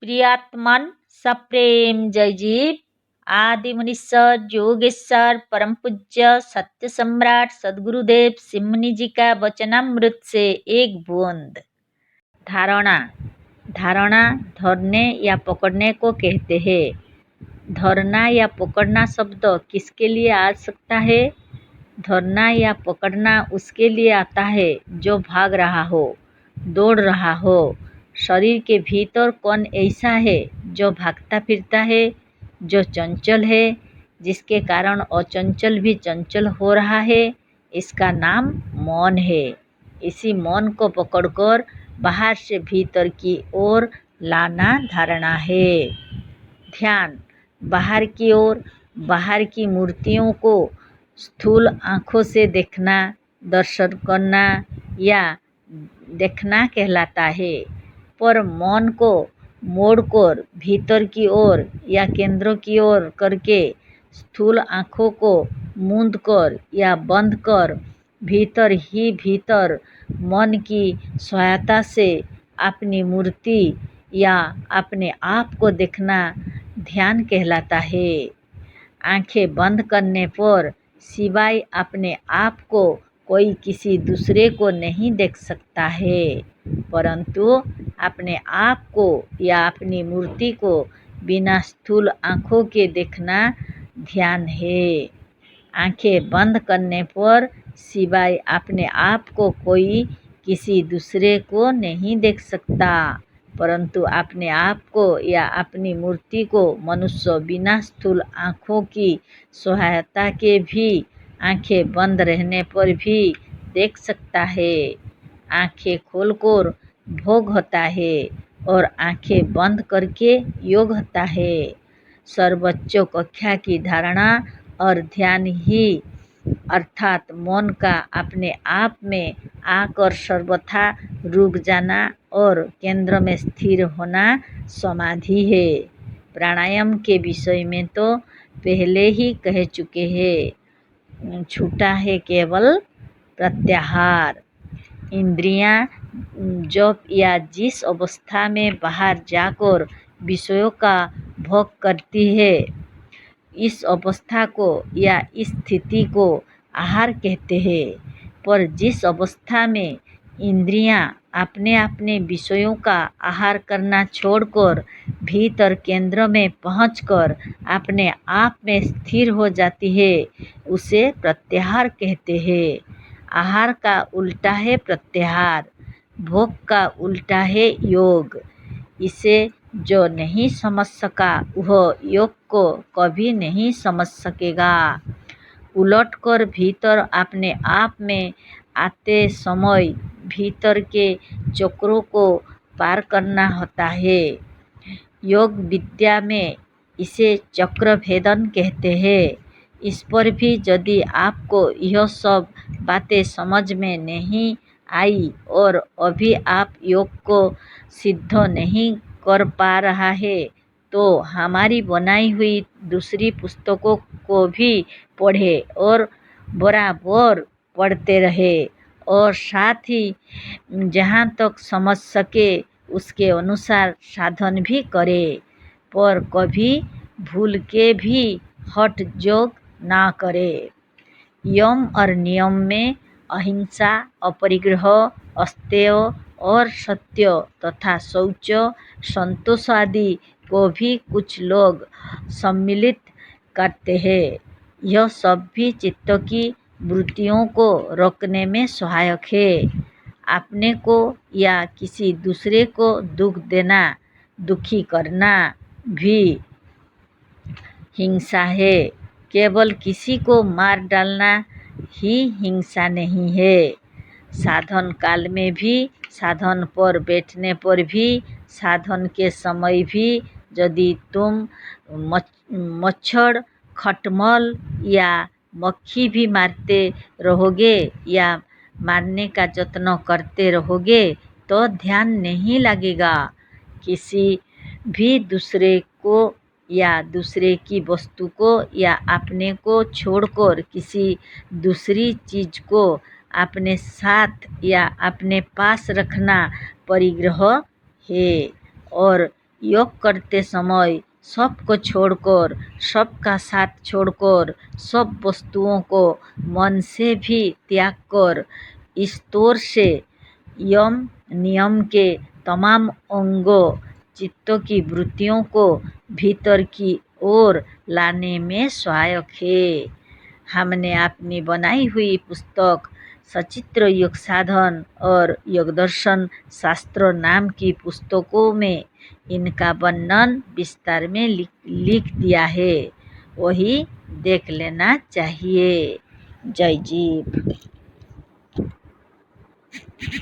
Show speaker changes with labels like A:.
A: प्रियात्मन सप्रेम जय जीव। आदि मुनीश्वर योगेश्वर परम पूज्य सत्य सम्राट सदगुरुदेव सिमनी जी का वचनामृत से एक बूंद। धारणा। धारणा धरने या पकड़ने को कहते हैं। धरना या पकड़ना शब्द किसके लिए आ सकता है? धरना या पकड़ना उसके लिए आता है जो भाग रहा हो, दौड़ रहा हो। शरीर के भीतर कौन ऐसा है जो भागता फिरता है, जो चंचल है, जिसके कारण अचंचल भी चंचल हो रहा है? इसका नाम मौन है। इसी मौन को पकड़कर बाहर से भीतर की ओर लाना धारणा है। ध्यान। बाहर की ओर, बाहर की मूर्तियों को स्थूल आँखों से देखना, दर्शन करना या देखना कहलाता है। पर मौन को मोड़कर भीतर की ओर या केंद्र की ओर करके स्थूल आँखों को मूंद कर या बंद कर भीतर ही भीतर मन की सहायता से अपनी मूर्ति या अपने आप को देखना ध्यान कहलाता है। आंखें बंद करने पर सिवाय अपने आप को कोई किसी दूसरे को नहीं देख सकता है, परंतु अपने आप को या अपनी मूर्ति को बिना स्थूल आँखों के देखना ध्यान है। आंखें बंद करने पर सिवाय अपने आप को कोई किसी दूसरे को नहीं देख सकता, परंतु अपने आप को या अपनी मूर्ति को मनुष्य बिना स्थूल आँखों की सहायता के भी आंखें बंद रहने पर भी देख सकता है। आंखें खोलकर भोग होता है और आंखें बंद करके योग होता है। सर्वोच्च कक्षा की धारणा और ध्यान ही अर्थात मौन का अपने आप में आकर सर्वथा रुक जाना और केंद्र में स्थिर होना समाधि है। प्राणायाम के विषय में तो पहले ही कह चुके हैं। छूटा है केवल प्रत्याहार। इंद्रियां जब या जिस अवस्था में बाहर जाकर विषयों का भोग करती है, इस अवस्था को या इस स्थिति को आहार कहते हैं। पर जिस अवस्था में इंद्रियां अपने अपने विषयों का आहार करना छोड़कर भीतर केंद्र में पहुंचकर अपने आप में स्थिर हो जाती है, उसे प्रत्याहार कहते हैं। आहार का उल्टा है प्रत्याहार, भोग का उल्टा है योग। इसे जो नहीं समझ सका वह योग को कभी नहीं समझ सकेगा। उलटकर भीतर अपने आप में आते समय भीतर के चक्रों को पार करना होता है। योग विद्या में इसे चक्र भेदन कहते हैं। इस पर भी यदि आपको यह सब बातें समझ में नहीं आई और अभी आप योग को सिद्ध नहीं कर पा रहा है, तो हमारी बनाई हुई दूसरी पुस्तकों को भी पढ़े और बराबर पढ़ते रहे और साथ ही जहाँ तक समझ सके उसके अनुसार साधन भी करे, पर कभी भूल के भी हठ योग ना करे। यम और नियम में अहिंसा, अपरिग्रह, अस्तेय और सत्य तथा शौच, संतोष आदि को भी कुछ लोग सम्मिलित करते हैं। यह सब भी चित्त की वृत्तियों को रोकने में सहायक है। अपने को या किसी दूसरे को दुख देना, दुखी करना भी हिंसा है। केवल किसी को मार डालना ही हिंसा नहीं है। साधन काल में भी, साधन पर बैठने पर भी, साधन के समय भी यदि तुम मच्छर, खटमल या मक्खी भी मारते रहोगे या मारने का यत्न करते रहोगे तो ध्यान नहीं लगेगा। किसी भी दूसरे को या दूसरे की वस्तु को या अपने को छोड़कर किसी दूसरी चीज़ को अपने साथ या अपने पास रखना परिग्रह है और योग करते समय सबको छोड़कर, सबका साथ छोड़कर, सब वस्तुओं को मन से भी त्याग कर ईश्वर से यम नियम के तमाम अंगों चित्तों की वृत्तियों को भीतर की ओर लाने में सहायक है। हमने अपनी बनाई हुई पुस्तक सचित्र योग साधन और योग दर्शन शास्त्र नाम की पुस्तकों में इनका वर्णन विस्तार में लिख दिया है, वही देख लेना चाहिए। जय जीव।